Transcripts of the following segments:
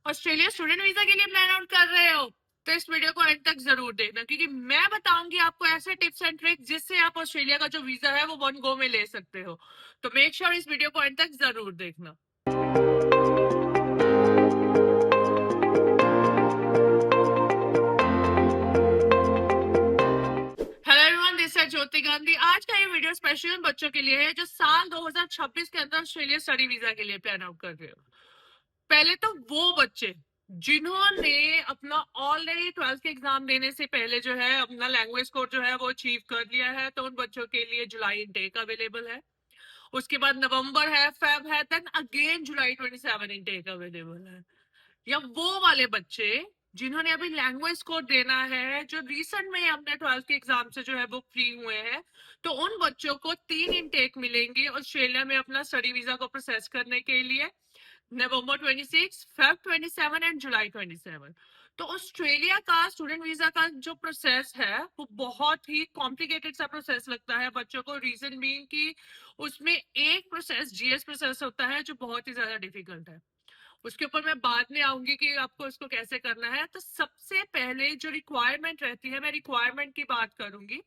Australia student visa के लिए plan out कर रहे हो तो इस वीडियो को एंड तक जरूर देखना, क्योंकि मैं बताऊंगी आपको ऐसे टिप्स एंड ट्रिक्स जिससे आप ऑस्ट्रेलिया का जो वीजा है वो वन गो में ले सकते हो। तो मेक श्योर इस वीडियो को एंड तक जरूर देखना। हेलो एवरीवन, दिस है ज्योति गांधी। आज का ये वीडियो स्पेशल बच्चों के लिए है जो साल 2026 के अंदर ऑस्ट्रेलिया स्टडी वीजा के लिए प्लान आउट कर रहे हो। पहले तो वो बच्चे जिन्होंने अपना ऑलरेडी 12th के एग्जाम देने से पहले जो है अपना लैंग्वेज स्कोर जो है वो अचीव कर लिया है, तो उन बच्चों के लिए जुलाई इनटेक अवेलेबल है। उसके बाद नवंबर है, फेब है, देन अगेन जुलाई 27 इनटेक अवेलेबल है। या वो वाले बच्चे जिन्होंने अभी लैंग्वेज स्कोर देना है, जो रिसेंट में अपने 12th के एग्जाम से जो है वो फ्री हुए हैं, तो उन बच्चों को 3 इनटेक मिलेंगे ऑस्ट्रेलिया में अपना स्टडी वीजा को प्रोसेस करने के लिए। नवंबर 26, फेब 27 एंड जुलाई 27। तो ऑस्ट्रेलिया का स्टूडेंट वीजा का जो प्रोसेस है वो बहुत ही कॉम्प्लिकेटेड सा प्रोसेस लगता है बच्चों को। रीजन बीइंग कि उसमें एक प्रोसेस जीएस प्रोसेस होता है जो बहुत ही ज्यादा डिफिकल्ट है। उसके ऊपर मैं बाद में आऊंगी कि आपको इसको कैसे करना है। तो सबसे पहले जो रिक्वायरमेंट रहती है, मैं रिक्वायरमेंट की बात करूंगी।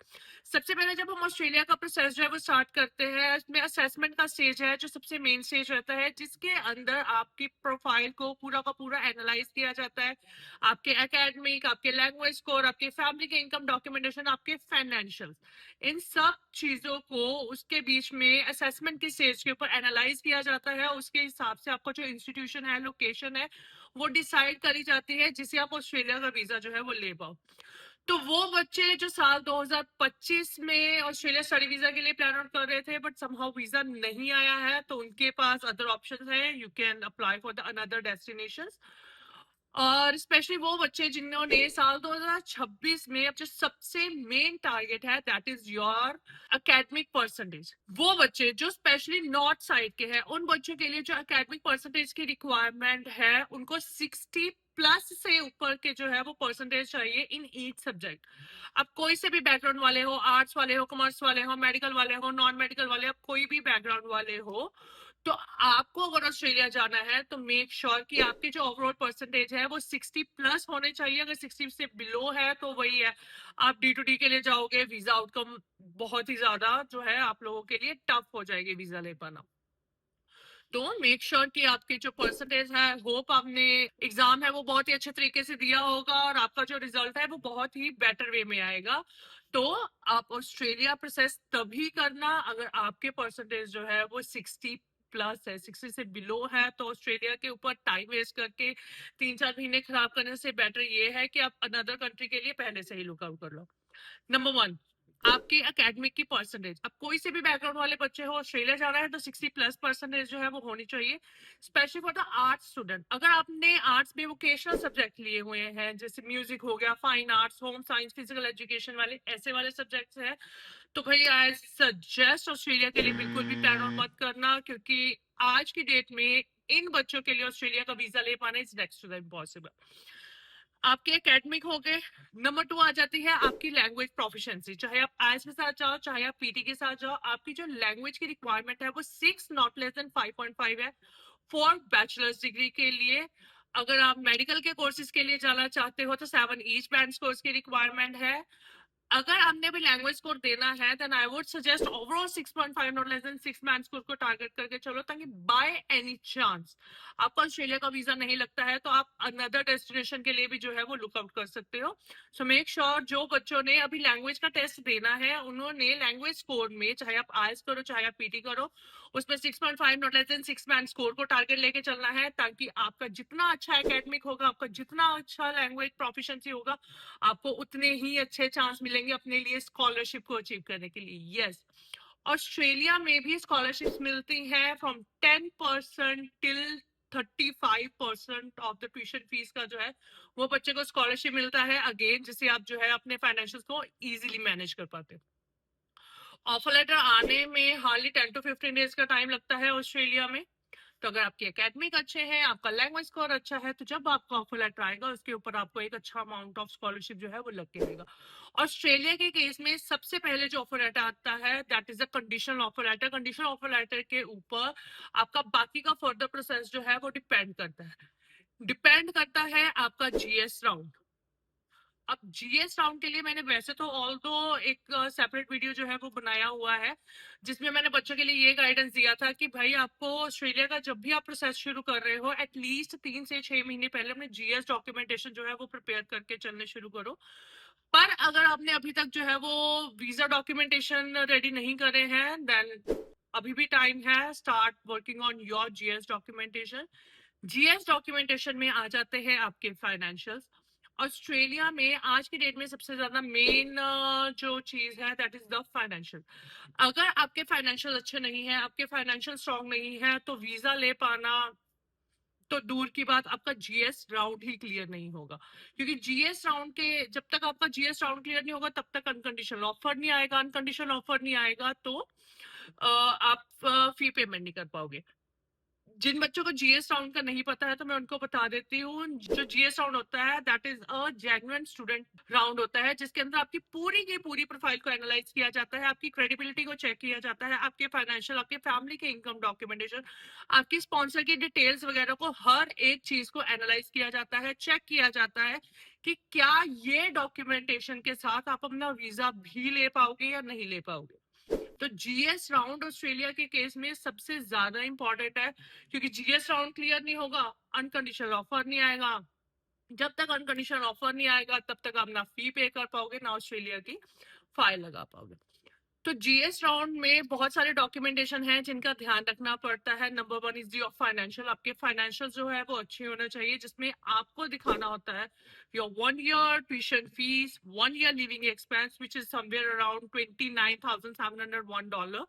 सबसे पहले जब हम ऑस्ट्रेलिया का प्रोसेस जो है वो स्टार्ट करते हैं, इसमें असेसमेंट का स्टेज है जो सबसे मेन स्टेज रहता है, जिसके अंदर आपकी प्रोफाइल को पूरा का पूरा एनालाइज किया जाता है। आपके एकेडमिक, आपके लैंग्वेज स्कोर, आपके फैमिली के इनकम डॉक्यूमेंटेशन, आपके फाइनेंशियल, इन सब चीजों को उसके बीच में असेसमेंट की स्टेज के ऊपर एनालाइज किया जाता है। उसके हिसाब से आपका जो इंस्टीट्यूशन है, लोकेशन है, वो डिसाइड करी जाती है जिसे आप ऑस्ट्रेलिया का वीजा जो है वो ले पाओ। तो वो बच्चे जो साल 2025 में ऑस्ट्रेलिया स्टडी वीजा के लिए प्लान आउट कर रहे थे बट समहाउ वीजा नहीं आया है, तो उनके पास अदर ऑप्शंस है। You can apply for the another destinations. और स्पेशली वो बच्चे जिन्होंने साल 2026 में अब जो सबसे मेन टारगेट है that is your academic percentage, वो बच्चे जो स्पेशली नॉर्थ साइड के हैं, उन बच्चों के लिए जो एकेडमिक परसेंटेज की रिक्वायरमेंट है उनको 60 प्लस से ऊपर के जो है वो परसेंटेज चाहिए इन ईच सब्जेक्ट। अब कोई से भी बैकग्राउंड वाले हो, आर्ट्स वाले हो, कॉमर्स वाले हो, मेडिकल वाले हो, नॉन मेडिकल वाले, अब कोई भी बैकग्राउंड वाले हो, तो आपको अगर ऑस्ट्रेलिया जाना है तो मेक श्योर कि आपकी जो ओवरऑल परसेंटेज है वो 60 प्लस होने चाहिए। अगर 60 से बिलो है तो वही है, आप D2D के लिए जाओगे, वीजा आउटकम बहुत ही ज्यादा जो है आप लोगों के लिए टफ हो जाएगी वीजा ले पाना। तो मेक श्योर कि आपकी जो परसेंटेज है, होप आपने एग्जाम है वो बहुत ही अच्छे तरीके से दिया होगा और आपका जो रिजल्ट है वो बहुत ही बेटर वे में आएगा। तो आप ऑस्ट्रेलिया प्रोसेस तभी करना अगर आपके परसेंटेज जो है वो 60 प्लस है। 60 से बिलो है तो ऑस्ट्रेलिया के ऊपर टाइम वेस्ट करके 3-4 महीने खराब करने से बेटर ये है कि आप अनदर कंट्री के लिए पहले से ही लुकआउट कर लो। नंबर 1, आपके एकेडमिक की परसेंटेज। अब कोई से भी बैकग्राउंड वाले बच्चे हो, ऑस्ट्रेलिया जा रहा है तो 60 प्लस परसेंटेज जो है वो होनी चाहिए, specially for the arts student. अगर आपने आर्ट्स में वोकेशनल सब्जेक्ट लिए हुए हैं जैसे म्यूजिक हो गया, fine arts, home science, physical education वाले ऐसे वाले सब्जेक्ट्स हैं, तो भाई आई सजेस्ट ऑस्ट्रेलिया के लिए बिल्कुल भी प्लान आउट मत करना, क्योंकि आज की डेट में इन बच्चों के लिए ऑस्ट्रेलिया का वीजा ले पाना is next to the impossible. आपके एकेडमिक हो गए। नंबर 2 आ जाती है आपकी लैंग्वेज प्रोफिशिएंसी। चाहे आप आईएलटीएस के साथ जाओ, चाहे आप पीटी के साथ जाओ, आपकी जो लैंग्वेज की रिक्वायरमेंट है वो 6 नॉट लेस देन 5.5 है फॉर बैचलर्स डिग्री के लिए। अगर आप मेडिकल के कोर्सेज के लिए जाना चाहते हो तो 7 ईच बैंड कोर्स की रिक्वायरमेंट है। अगर आपने भी लैंग्वेज स्कोर देना है then I would suggest overall 6.5 not less than 6 man score को टारगेट करके चलो, ताकि बाय एनी चांस आपको ऑस्ट्रेलिया का वीजा नहीं लगता है तो आप अनदर डेस्टिनेशन के लिए भी जो है वो लुकआउट कर सकते हो। सो मेक श्योर जो बच्चों ने अभी लैंग्वेज का टेस्ट देना है उन्होंने लैंग्वेज स्कोर में, चाहे आप आईएलटीएस करो चाहे आप पीटी करो, उसमें 6.5 not less than 6 man score को टारगेट लेके चलना है, ताकि आपका जितना अच्छा एकेडमिक होगा, आपका जितना अच्छा लैंग्वेज प्रोफिशिएंसी होगा, आपको उतने ही अच्छे चांस मिलेंगे अपने लिए स्कॉलरशिप को अचीव करने के लिए। यस, ऑस्ट्रेलिया में भी स्कॉलरशिप्स मिलती हैं from 10% till 35% of the tuition fees का जो है वो बच्चे को स्कॉलरशिप मिलता है, अगेन जिससे आप जो है अपने फाइनेंशियल को इजीली मैनेज कर पाते। ऑफर लेटर आने में हार्डली 10 to 15 डेज का टाइम लगता है ऑस्ट्रेलिया में। तो अगर आपके एकेडमिक अच्छे हैं, आपका लैंग्वेज स्कोर अच्छा है, तो जब आपका ऑफर लेटर आएगा उसके ऊपर आपको एक अच्छा अमाउंट ऑफ स्कॉलरशिप जो है वो लग के रहेगा। ऑस्ट्रेलिया के केस में सबसे पहले जो ऑफर लेटर आता है that is a conditional offer letter. Conditional offer letter के ऊपर आपका बाकी का फर्दर प्रोसेस जो है वो डिपेंड करता है। डिपेंड करता है आपका जीएस राउंड। अब जीएस राउंड के लिए मैंने वैसे तो ऑल दो एक सेपरेट वीडियो जो है वो बनाया हुआ है, जिसमें मैंने बच्चों के लिए ये गाइडेंस दिया था कि भाई आपको ऑस्ट्रेलिया का जब भी आप प्रोसेस शुरू कर रहे हो एटलीस्ट 3 से 6 महीने पहले अपने जीएस डॉक्यूमेंटेशन जो है वो प्रिपेयर करके चलने शुरू करो। पर अगर आपने अभी तक जो है वो वीजा डॉक्यूमेंटेशन रेडी नहीं करे हैं, देन अभी भी टाइम है, start working on your GS documentation. GS documentation में आ जाते हैं आपके फाइनेंशियल्स। ऑस्ट्रेलिया में आज की डेट में सबसे ज्यादा मेन जो चीज है दैट इज द फाइनेंशियल। अगर आपके फाइनेंशियल अच्छे नहीं है, आपके फाइनेंशियल स्ट्रांग नहीं है, तो वीजा ले पाना तो दूर की बात, आपका जीएस राउंड ही क्लियर नहीं होगा। क्योंकि जीएस राउंड के जब तक आपका जीएस राउंड क्लियर नहीं होगा तब तक अनकंडीशनल ऑफर नहीं आएगा, अनकंडीशनल ऑफर नहीं आएगा तो आप फी पेमेंट नहीं कर पाओगे। जिन बच्चों को जीएस राउंड का नहीं पता है तो मैं उनको बता देती हूँ, जो जीएस राउंड होता है that is a genuine student round होता है, जिसके अंदर आपकी पूरी की पूरी प्रोफाइल को एनालाइज किया जाता है, आपकी क्रेडिबिलिटी को चेक किया जाता है, आपके फाइनेंशियल, आपके फैमिली के इनकम डॉक्यूमेंटेशन, आपकी स्पॉन्सर की डिटेल्स वगैरह को, हर एक चीज को एनालाइज किया जाता है, चेक किया जाता है कि क्या ये डॉक्यूमेंटेशन के साथ आप अपना वीजा भी ले पाओगे या नहीं ले पाओगे। तो जीएस राउंड ऑस्ट्रेलिया के केस में सबसे ज्यादा इंपॉर्टेंट है, क्योंकि जीएस राउंड क्लियर नहीं होगा, अनकंडीशनल ऑफर नहीं आएगा। जब तक अनकंडीशनल ऑफर नहीं आएगा तब तक आप ना फी पे कर पाओगे ना ऑस्ट्रेलिया की फाइल लगा पाओगे। तो जीएस राउंड में बहुत सारे डॉक्यूमेंटेशन हैं जिनका ध्यान रखना पड़ता है। Number 1 is the financial. आपके फाइनेंशियल जो है वो अच्छे होना चाहिए, जिसमें आपको दिखाना होता है your 1 year tuition fees, 1 year living expense which is somewhere around $29,701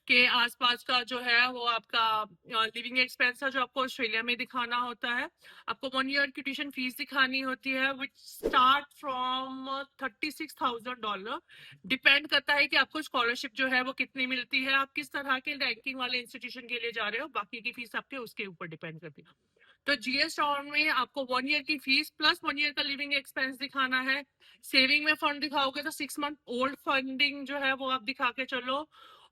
के आसपास का जो है वो आपका लिविंग एक्सपेंस है, जो आपको ऑस्ट्रेलिया में दिखाना होता है। आपको 1 ईयर की ट्यूशन फीस दिखानी होती है विच स्टार्ट फ्रॉम $36,000। डिपेंड करता है कि आपको स्कॉलरशिप जो है वो कितनी मिलती है, आप किस तरह के रैंकिंग वाले इंस्टीट्यूशन के लिए जा रहे हो, बाकी की फीस आपके उसके ऊपर डिपेंड करती है। तो जीएस राउंड में आपको 1 ईयर की फीस प्लस 1 ईयर का लिविंग एक्सपेंस दिखाना है। सेविंग में फंड दिखाओगे तो 6 मंथ ओल्ड फंडिंग जो है वो आप दिखा के चलो,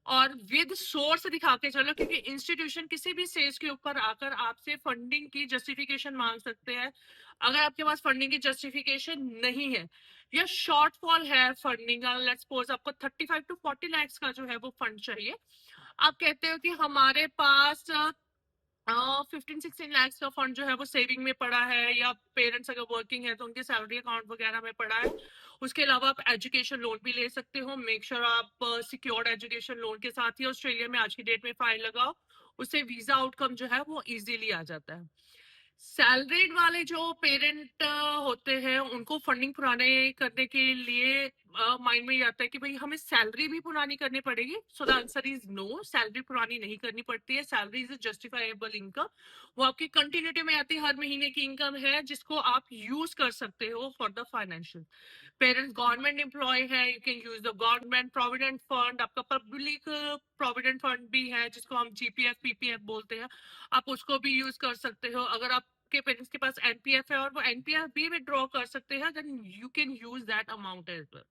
और विद सोर्स दिखा के चलो, क्योंकि इंस्टीट्यूशन किसी भी स्टेज के ऊपर आकर आपसे फंडिंग की जस्टिफिकेशन मांग सकते हैं। अगर आपके पास फंडिंग की जस्टिफिकेशन नहीं है या शॉर्टफॉल है फंडिंग, लेट्स सपोज आपको 35 to 40 लाख का जो है वो फंड चाहिए, आप कहते हो कि हमारे पास 15-16 लाख का फंड जो है वो सेविंग में पड़ा है, या पेरेंट्स अगर वर्किंग है तो उनके सैलरी अकाउंट वगैरह में पड़ा है। उसके अलावा आप एजुकेशन लोन भी ले सकते हो। मेक श्योर आप सिक्योर्ड एजुकेशन लोन के साथ ही ऑस्ट्रेलिया में आज की डेट में फाइल लगाओ, उससे वीजा आउटकम जो है वो इजीली आ जाता है। सैलरीड वाले जो पेरेंट होते हैं उनको फंडिंग पुराने करने के लिए माइंड में ये आता है कि भाई हमें सैलरी भी पुरानी करनी पड़ेगी। So the answer is no, salary पुरानी नहीं करनी पड़ती है। सैलरी इज जस्टिफाइबल इनकम, वो आपकी कंटिन्यूटी में आती है, हर महीने की इनकम है जिसको आप यूज कर सकते हो for the financial. Parents government employ है, you can use the government provident fund. आपका पब्लिक प्रोविडेंट फंड भी है जिसको हम जीपीएफ पीपीएफ बोलते हैं, आप उसको भी यूज कर सकते हो। अगर आपके पेरेंट्स के पास एनपीएफ है और वो एनपीएफ भी विड्रॉ कर सकते हैं, then you can use that amount as well.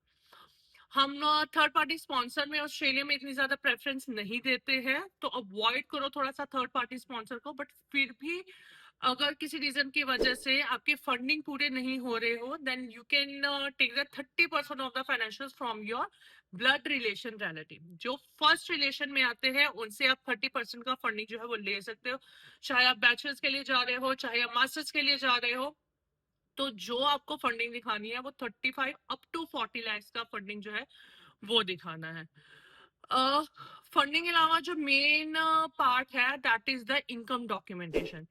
हम थर्ड पार्टी स्पॉन्सर में ऑस्ट्रेलिया में इतनी ज्यादा प्रेफरेंस नहीं देते हैं, तो अवॉइड करो थोड़ा सा थर्ड पार्टी स्पॉन्सर को। बट फिर भी अगर किसी रीजन की वजह से आपके फंडिंग पूरे नहीं हो रहे हो, then you can take the 30% of the financial from your blood relation relative. जो फर्स्ट रिलेशन में आते हैं उनसे आप 30% का फंडिंग जो है वो ले सकते हो, चाहे आप बैचलर्स के लिए जा रहे हो चाहे आप मास्टर्स के लिए जा रहे हो। तो जो आपको फंडिंग दिखानी है वो 35 अप टू 40 लाख का फंडिंग जो है वो दिखाना है। फंडिंग के अलावा जो मेन पार्ट है that is the income documentation.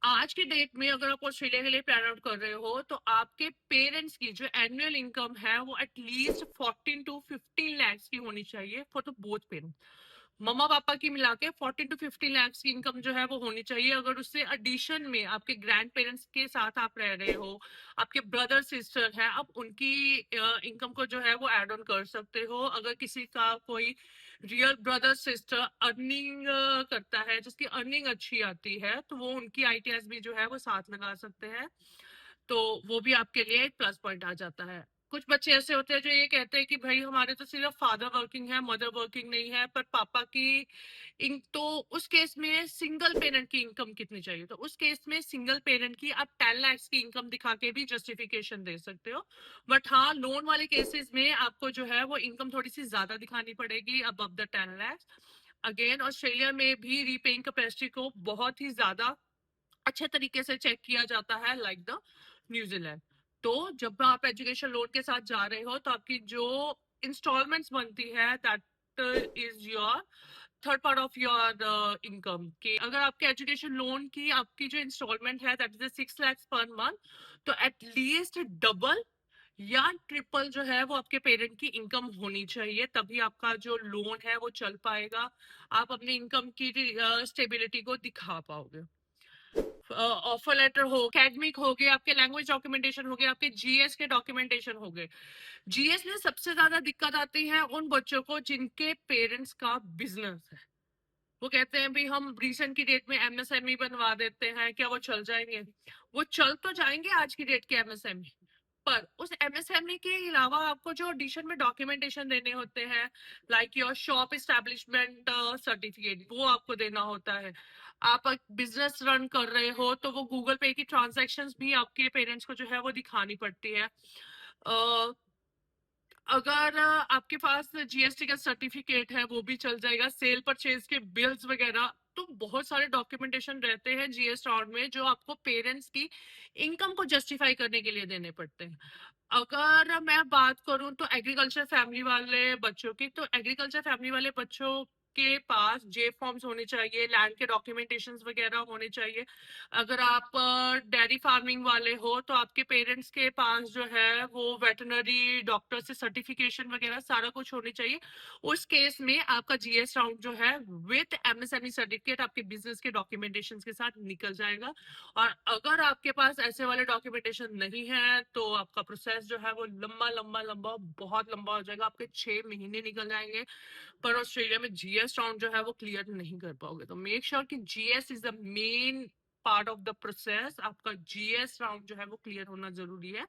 आज के डेट में अगर आप ऑस्ट्रेलिया के लिए प्लान आउट कर रहे हो तो आपके पेरेंट्स की जो एनुअल इनकम है वो एटलीस्ट 14 to 15 लाख की होनी चाहिए फॉर द बोथ पेरेंट्स। मम्मा पापा की मिला के 14 to 15 लाख की इनकम जो है वो होनी चाहिए। अगर उससे एडिशन में आपके ग्रैंड पेरेंट्स के साथ आप रह रहे हो, आपके ब्रदर सिस्टर है, आप उनकी इनकम को जो है वो एड ऑन कर सकते हो। अगर किसी का कोई रियल ब्रदर सिस्टर अर्निंग करता है, जिसकी अर्निंग अच्छी आती है, तो वो उनकी आईटीएस भी जो है वो साथ लगा सकते हैं, तो वो भी आपके लिए एक प्लस पॉइंट आ जाता है। कुछ बच्चे ऐसे होते हैं जो ये कहते हैं कि भाई हमारे तो सिर्फ फादर वर्किंग है, मदर वर्किंग नहीं है, पर पापा की तो उस केस में सिंगल पेरेंट की इनकम कितनी चाहिए? तो उस केस में सिंगल पेरेंट की आप 10 लाख की इनकम दिखा के भी जस्टिफिकेशन दे सकते हो। बट हाँ, लोन वाले केसेस में आपको जो है वो इनकम थोड़ी सी ज्यादा दिखानी पड़ेगी, above the 10 lakh. Again Australia में भी रीपेइंग कैपेसिटी को बहुत ही ज्यादा अच्छे तरीके से चेक किया जाता है, लाइक द न्यूजीलैंड। तो जब आप एजुकेशन लोन के साथ जा रहे हो तो आपकी जो इंस्टॉलमेंट्स बनती है that is your third part of your income. कि अगर आपके एजुकेशन लोन की आपकी जो इंस्टॉलमेंट है that is 6 lakh per month, तो एटलीस्ट डबल या ट्रिपल जो है वो आपके पेरेंट की इनकम होनी चाहिए, तभी आपका जो लोन है वो चल पाएगा, आप अपनी इनकम की स्टेबिलिटी को दिखा पाओगे। ऑफर लेटर हो, एकेडमिक हो गए, आपके लैंग्वेज डॉक्यूमेंटेशन हो गए, आपके जीएस के डॉक्यूमेंटेशन हो गए। जीएस में सबसे ज्यादा दिक्कत आती है उन बच्चों को जिनके पेरेंट्स का बिजनेस है। वो कहते हैं भी हम रिसेंट की डेट में एमएसएमई बनवा देते हैं, क्या वो चल जाएंगे? वो चल तो जाएंगे आज की डेट के एमएसएमई, पर उस एमएसएमई के अलावा आपको जो एडिशन में डॉक्यूमेंटेशन देने होते हैं, like your shop establishment certificate, वो आपको देना होता है। आप बिजनेस रन कर रहे हो तो वो गूगल पे की ट्रांजैक्शंस भी आपके पेरेंट्स को जो है वो दिखानी पड़ती है। अगर आपके पास जीएसटी का सर्टिफिकेट है वो भी चल जाएगा, सेल परचेज के बिल्स वगैरह। तो बहुत सारे डॉक्यूमेंटेशन रहते हैं जीएस राउंड में जो आपको पेरेंट्स की इनकम को जस्टिफाई करने के लिए देने पड़ते हैं। अगर मैं बात करूं तो एग्रीकल्चर फैमिली वाले बच्चों की, तो एग्रीकल्चर फैमिली वाले बच्चों के पास जे फॉर्म्स होने चाहिए, लैंड के डॉक्यूमेंटेशन वगैरह होने चाहिए। अगर आप डेयरी फार्मिंग वाले हो तो आपके पेरेंट्स के पास जो है वो वेटरनरी डॉक्टर से सर्टिफिकेशन वगैरह सारा कुछ होनी चाहिए। उस केस में आपका जीएस राउंड जो है विद एमएसएमई सर्टिफिकेट आपके बिजनेस के डॉक्यूमेंटेशन के साथ निकल जाएगा। और अगर आपके पास ऐसे वाले डॉक्यूमेंटेशन नहीं है तो आपका प्रोसेस जो है वो लंबा लंबा लंबा बहुत लंबा हो जाएगा, आपके 6 महीने निकल जाएंगे, पर ऑस्ट्रेलिया में जीएस राउंड जो है वो क्लियर नहीं कर पाओगे। तो मेक श्योर कि GS is the main part of the process. आपका जीएस राउंड जो है वो क्लियर होना जरूरी है।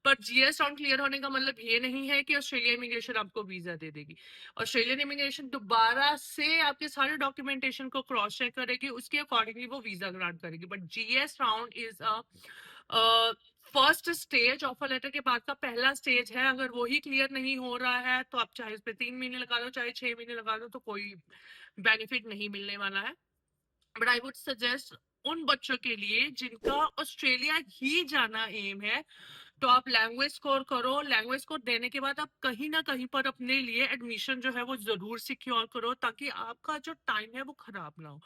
पर जीएस राउंड क्लियर होने का मतलब ये नहीं है कि ऑस्ट्रेलिया इमिग्रेशन आपको वीजा दे देगी। ऑस्ट्रेलियन इमिग्रेशन दोबारा से आपके सारे डॉक्यूमेंटेशन को क्रॉस चेक करेगी, उसके अकॉर्डिंगली वो वीजा ग्रांट करेगी। But GS round is a first stage, offer letter के बाद का पहला स्टेज है। अगर वो ही क्लियर नहीं हो रहा है तो आप चाहे उस पर 3 महीने लगा दो चाहे 6 महीने लगा दो, तो कोई बेनिफिट नहीं मिलने वाला है। बट आई वुड सजेस्ट उन बच्चों के लिए जिनका ऑस्ट्रेलिया ही जाना एम है, तो आप लैंग्वेज स्कोर करो। लैंग्वेज स्कोर देने के बाद आप कहीं ना कहीं पर अपने लिए एडमिशन जो है वो जरूर सिक्योर करो, ताकि आपका जो टाइम है वो खराब ना हो,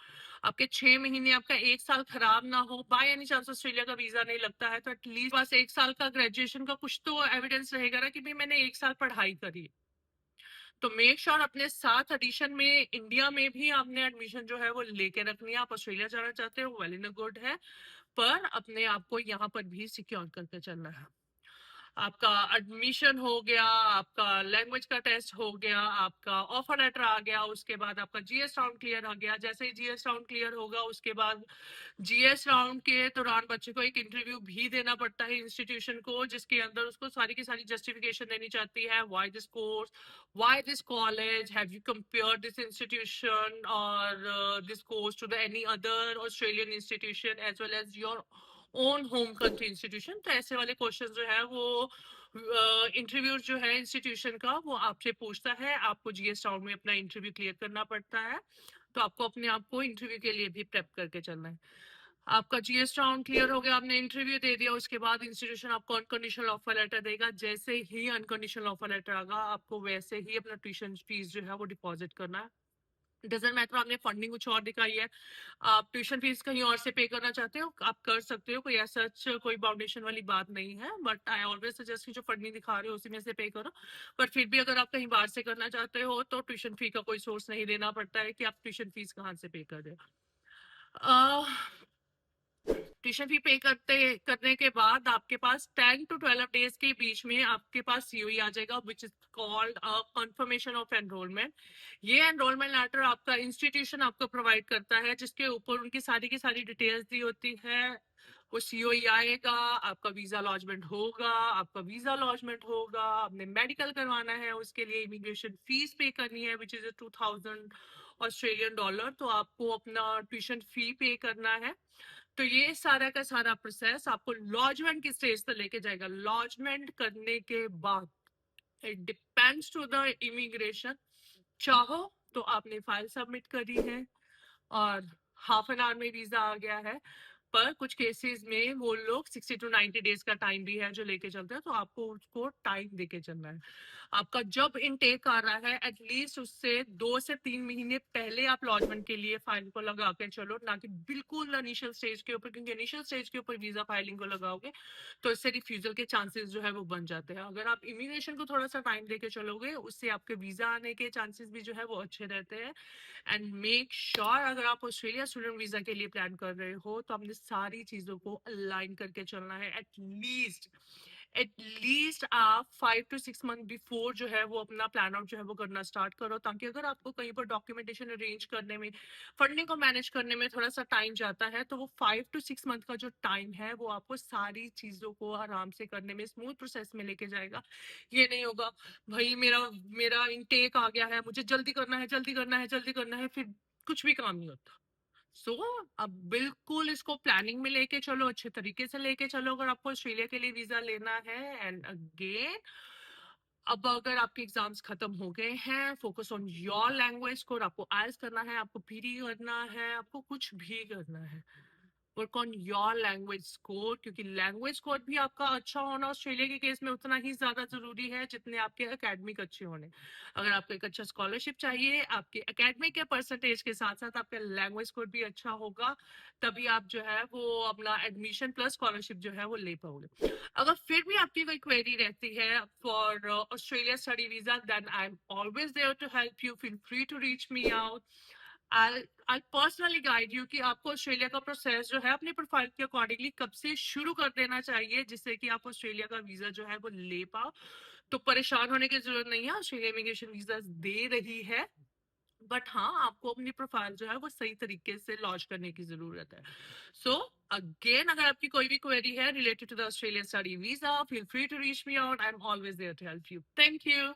आपके 6 महीने, आपका 1 साल खराब ना हो। बाय एनी चांस ऑस्ट्रेलिया का वीजा नहीं लगता है तो एटलीस्ट बस 1 साल का ग्रेजुएशन का कुछ तो एविडेंस रहेगा ना कि भाई मैंने 1 साल पढ़ाई करी। तो मेक श्योर अपने साथ एडिशन में इंडिया में भी आपने एडमिशन जो है वो लेके रखनी है। आप ऑस्ट्रेलिया जाना चाहते हो, वेल इन अ गुड है, पर अपने आप को यहाँ पर भी सिक्योर करके चलना है। आपका एडमिशन हो गया, आपका लैंग्वेज का टेस्ट हो गया, आपका ऑफर लेटर आ गया, उसके बाद आपका जीएस राउंड क्लियर हो गया। जैसे ही जीएस राउंड क्लियर होगा उसके बाद जीएस राउंड के दौरान बच्चे को एक इंटरव्यू भी देना पड़ता है इंस्टीट्यूशन को, जिसके अंदर उसको सारी की सारी जस्टिफिकेशन देनी चाहती है। Why this course, why this college, have you compared this institution और this course to the any other Australian institution as well as your own home country institution. तो ऐसे वाले क्वेश्चन जो है वो इंटरव्यू जो है इंस्टीट्यूशन का वो आपसे पूछता है। आपको जीएस राउंड में अपना इंटरव्यू क्लियर करना पड़ता है, तो आपको अपने आप को इंटरव्यू के लिए भी प्रेप करके चलना है। आपका जीएस राउंड क्लियर हो गया, आपने इंटरव्यू दे दिया, उसके बाद इंस्टीट्यूशन आपको अनकंडीशनल ऑफर लेटर देगा। जैसे ही अनकंडीशनल ऑफर लेटर आएगा आपको वैसे ही अपना ट्यूशन फीस जो है वो डिपॉजिट करना है। डजेंट मैटर आपने फंडिंग कुछ और दिखाई है, आप ट्यूशन फीस कहीं और से पे करना चाहते हो आप कर सकते हो, कोई ऐसा कोई बाउंडेशन वाली बात नहीं है। बट आई ऑलवेज सजेस्ट कि जो फंडिंग दिखा रहे हो उसी में से पे करो। पर फिर भी अगर आप कहीं बाहर से करना चाहते हो तो ट्यूशन फी का कोई सोर्स नहीं देना पड़ता है कि आप ट्यूशन फीस कहाँ से पे कर रहे हो। ट्यूशन फी पे करने के बाद आपके पास 10 to 12 डेज के बीच में आपके पास सीओई आ जाएगा, which is called confirmation of enrolment. ये एनरोलमेंट लेटर आपका इंस्टीट्यूशन आपको प्रोवाइड करता है, जिसके ऊपर उनकी सारी की सारी डिटेल्स दी होती है। वो सीओई आएगा, आपका वीजा लॉन्चमेंट होगा, आपका वीजा लॉन्चमेंट होगा, आपने मेडिकल करवाना है, उसके लिए इमिग्रेशन फीस पे करनी है विच इज 2000 ऑस्ट्रेलियन डॉलर, तो आपको अपना ट्यूशन फी पे करना है। तो ये सारा का सारा प्रोसेस आपको लॉन्चमेंट की स्टेज तक लेके जाएगा। लॉन्चमेंट करने के बाद it depends to the immigration, चाहो तो आपने फाइल सबमिट करी है और हाफ एन आवर में वीजा आ गया है, पर कुछ केसेस में वो लोग 60 to 90 डेज का टाइम भी है जो लेके चलते हैं, तो आपको उसको टाइम देके चलना है। आपका जब इनटेक आ रहा है एटलीस्ट उससे 2 से 3 महीने पहले आप लॉन्चमेंट के लिए फाइल को लगा के चलो, ना कि बिल्कुल इनिशियल स्टेज के ऊपर, क्योंकि इनिशियल स्टेज के ऊपर वीजा फाइलिंग को लगाओगे तो इससे रिफ्यूजल के चांसेस जो है वो बन जाते हैं। अगर आप इमिग्रेशन को थोड़ा सा टाइम देके चलोगे उससे आपके वीजा आने के चांसेस भी जो है वो अच्छे रहते हैं। एंड मेक श्योर अगर आप ऑस्ट्रेलिया स्टूडेंट वीजा के लिए प्लान कर रहे हो तो आपने सारी चीजों को अलाइन करके चलना है। एटलीस्ट आप 5 to 6 मंथ बिफोर जो है वो अपना प्लान आउट जो है वो करना स्टार्ट करो, ताकि अगर आपको कहीं पर डॉक्यूमेंटेशन अरेंज करने में, फंडिंग को मैनेज करने में थोड़ा सा टाइम जाता है, तो वो 5 to 6 मंथ का जो टाइम है वो आपको सारी चीजों को आराम से करने में, स्मूथ प्रोसेस में लेके जाएगा। ये नहीं होगा भाई मेरा मेरा इनटेक आ गया है, मुझे जल्दी करना है, जल्दी करना है, जल्दी करना है, फिर कुछ भी काम नहीं होता। सो अब बिल्कुल इसको प्लानिंग में लेके चलो, अच्छे तरीके से लेके चलो अगर आपको ऑस्ट्रेलिया के लिए वीजा लेना है। एंड अगेन, अब अगर आपके एग्जाम्स खत्म हो गए हैं, focus on your language score, आपको आइल्स करना है, आपको पीटी करना है, आपको कुछ भी करना है, work on your language score, क्योंकि लैंग्वेज स्कोर भी आपका अच्छा होना ऑस्ट्रेलिया के केस में उतना ही ज्यादा जरूरी है जितने आपके एकेडमिक अच्छे होने। अगर आपको एक अच्छा स्कॉलरशिप चाहिए, आपके एकेडमिक के परसेंटेज के साथ साथ आपका लैंग्वेज स्कोर भी अच्छा होगा, तभी आप जो है वो अपना एडमिशन प्लस स्कॉलरशिप जो है वो ले पाओगे। अगर फिर भी आपकी कोई क्वेरी रहती है for Australia study visa, then I am always there to help you, feel free to reach me out. I'll personally guide you कि आपको ऑस्ट्रेलिया का प्रोसेस जो है अपनी प्रोफाइल के अकॉर्डिंगली कब से शुरू कर देना चाहिए, जिससे कि आप ऑस्ट्रेलिया का वीजा जो है वो ले पाओ। तो परेशान होने की जरूरत नहीं है, ऑस्ट्रेलिया इमिग्रेशन वीजा दे रही है, बट हाँ आपको अपनी प्रोफाइल जो है वो सही तरीके से लॉन्च करने की जरूरत है। सो अगेन, अगर आपकी कोई भी क्वेरी है related to the Australia study visa, feel free to reach me out, I am always there to help you. Thank you.